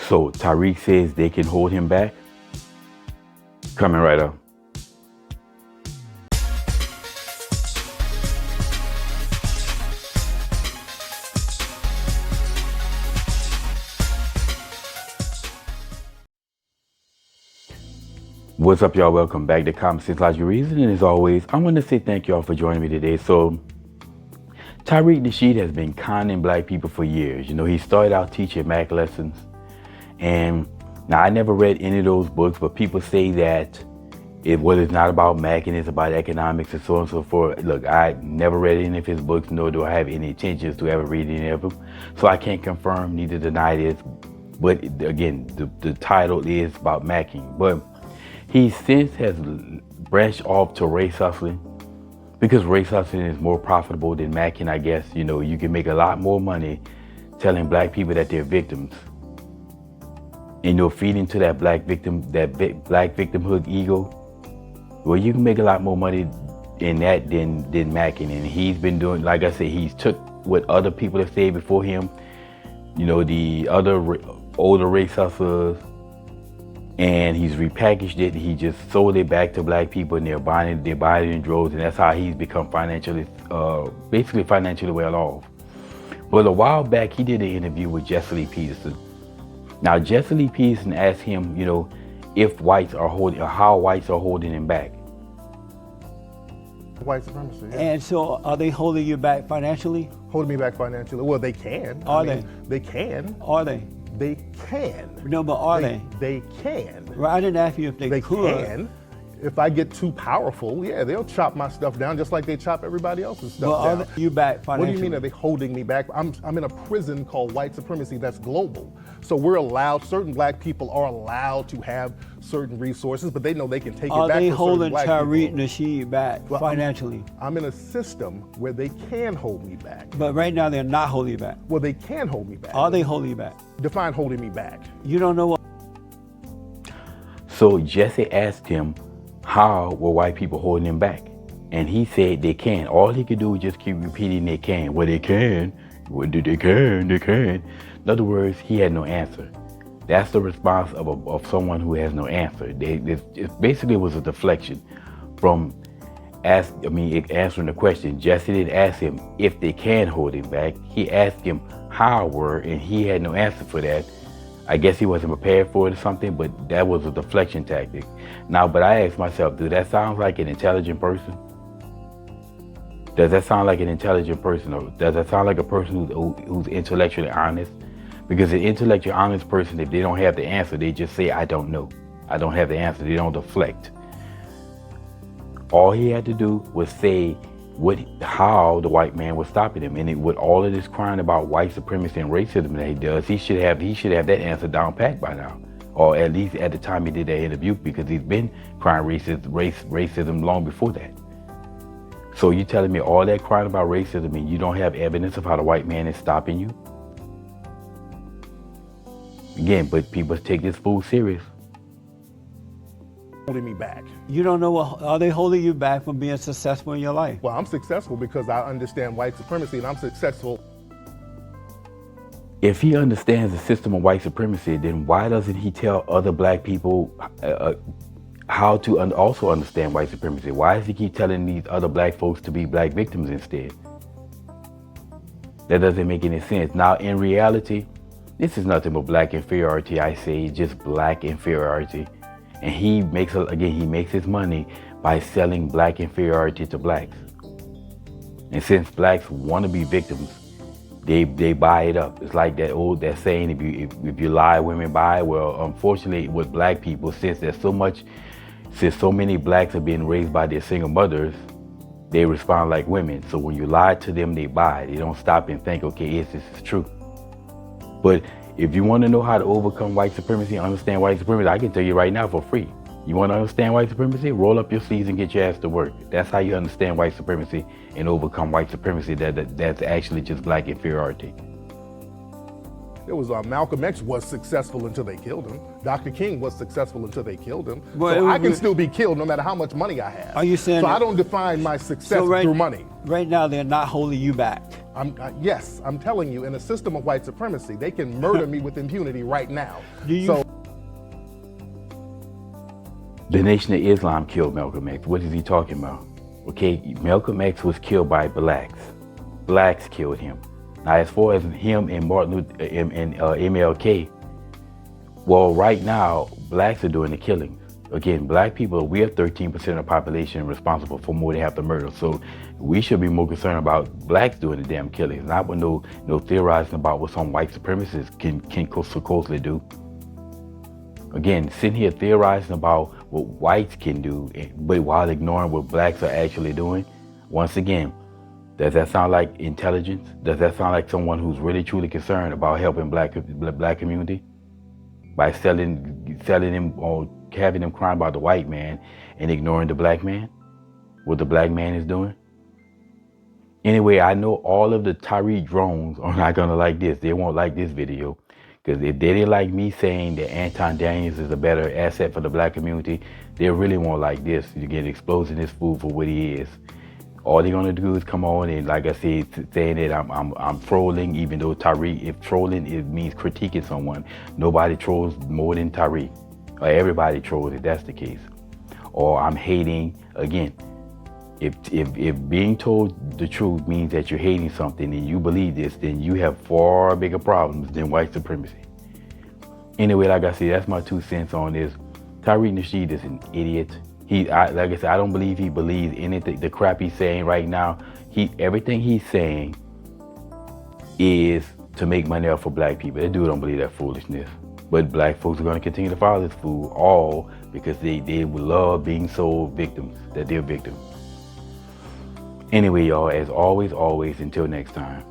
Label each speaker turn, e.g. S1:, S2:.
S1: So Tariq says they can hold him back. Coming right up. What's up, y'all? Welcome back to Common Sense Logic Reason. And as always, I want to say thank y'all for joining me today. So Tariq Nasheed has been conning black people for years. You know, he started out teaching math lessons. And now I never read any of those books, but people say that it's not about math and it's about economics and so on and so forth. Look, I never read any of his books, nor do I have any intentions to ever read any of them. So I can't confirm, neither deny this. But again, the title is about macking. But he since has branched off to race hustling because race hustling is more profitable than macking, I guess. You know, you can make a lot more money telling black people that they're victims. And you're feeding to that black victimhood ego. Well, you can make a lot more money in that than macking. And he's been doing, like I said, he's took what other people have said before him, you know, the other older race hustlers, and he's repackaged it. He just sold it back to black people, and they're buying it in droves, and that's how he's become basically financially well off. But a while back, he did an interview with Jesse Lee Peterson. Now, Jesse Lee Peterson asked him, you know, if whites are holding, or how whites are holding him back.
S2: White supremacy. Yeah.
S3: And so, are they holding you back financially?
S2: Holding me back financially? Well, they can. They can.
S3: Are they?
S2: They can.
S3: No, but are they?
S2: They can.
S3: Well, I didn't ask you if they could.
S2: They can. If I get too powerful, yeah, they'll chop my stuff down just like they chop everybody else's stuff down.
S3: Are they you back financially?
S2: What do you mean, are they holding me back? I'm in a prison called white supremacy that's global. So we're allowed, certain black people are allowed to have certain resources, but they know they can take it back.
S3: Are they holding
S2: Tariq
S3: Nasheed back financially?
S2: I'm in a system where they can hold me back.
S3: But right now they're not holding you back.
S2: Well, they can hold me back.
S3: Are they holding you back?
S2: Define holding me back.
S3: You don't know what.
S1: So Jesse asked him, how were white people holding him back? And he said they can. All he could do was just keep repeating they can. Well, they can. Well, they can. In other words, he had no answer. That's the response of someone who has no answer. It basically was a deflection from answering the question. Jesse didn't ask him if they can hold him back. He asked him how were, and he had no answer for that. I guess he wasn't prepared for it or something, but that was a deflection tactic. Now, but I asked myself, does that sound like an intelligent person? Does that sound like an intelligent person? Or does that sound like a person who's intellectually honest? Because an intellectually honest person, if they don't have the answer, they just say, I don't know. I don't have the answer. They don't deflect. All he had to do was say how the white man was stopping him. And with all of this crying about white supremacy and racism that he does, he should have that answer down pat by now. Or at least at the time he did that interview, because he's been crying racism long before that. So you telling me all that crying about racism and you don't have evidence of how the white man is stopping you? Again, but people take this fool serious.
S2: Holding me back.
S3: You don't know are they holding you back from being successful in your life?
S2: Well, I'm successful because I understand white supremacy, and I'm successful.
S1: If he understands the system of white supremacy, then why doesn't he tell other black people how to also understand white supremacy? Why does he keep telling these other black folks to be black victims instead? That doesn't make any sense. Now, in reality, this is nothing but black inferiority. I say just black inferiority. And he makes his money by selling black inferiority to blacks. And since blacks want to be victims, they buy it up. It's like that saying, if you lie, women buy. Well, unfortunately, with black people, since so many blacks are being raised by their single mothers, they respond like women. So when you lie to them, they buy. They don't stop and think, okay, yes, this is true. But if you want to know how to overcome white supremacy, understand white supremacy, I can tell you right now for free. You want to understand white supremacy? Roll up your sleeves and get your ass to work. That's how you understand white supremacy and overcome white supremacy that's actually just black inferiority.
S2: It was Malcolm X was successful until they killed him. Dr. King was successful until they killed him.
S3: Well,
S2: so I can still be killed no matter how much money I have.
S3: Are you saying
S2: so I don't define my success through money.
S3: Right now, they're not holding you back.
S2: Yes, I'm telling you, in a system of white supremacy, they can murder me with impunity right now. So
S1: the Nation of Islam killed Malcolm X. What is he talking about? Okay, Malcolm X was killed by blacks. Blacks killed him. Now, as far as him and Martin Luther and MLK, well, right now, blacks are doing the killing. Again, black people, we are 13% of the population responsible for more than half the murder. So we should be more concerned about blacks doing the damn killings, not with no theorizing about what some white supremacists can supposedly do. Again, sitting here theorizing about what whites can do, but while ignoring what blacks are actually doing. Once again, does that sound like intelligence? Does that sound like someone who's really truly concerned about helping black community? By selling him or having him crying about the white man and ignoring the black man, what the black man is doing. Anyway, I know all of the Tariq drones are not gonna like this. They won't like this video, because if they didn't like me saying that Anton Daniels is a better asset for the black community, they really won't like this. You get exposing this fool for what he is. All they're gonna do is come on and, like I said, saying that I'm trolling, even though Tariq, if trolling it means critiquing someone, nobody trolls more than Tariq. Or everybody trolls if that's the case. Or I'm hating, again, if being told the truth means that you're hating something and you believe this, then you have far bigger problems than white supremacy. Anyway, like I said, that's my 2 cents on this. Tariq Nasheed is an idiot. Like I said, I don't believe he believes anything, the crap he's saying right now. Everything he's saying is to make money off for black people. That dude don't believe that foolishness. But black folks are going to continue to follow this fool, all because they will love being sold victims, that they're victims. Anyway, y'all, as always, until next time.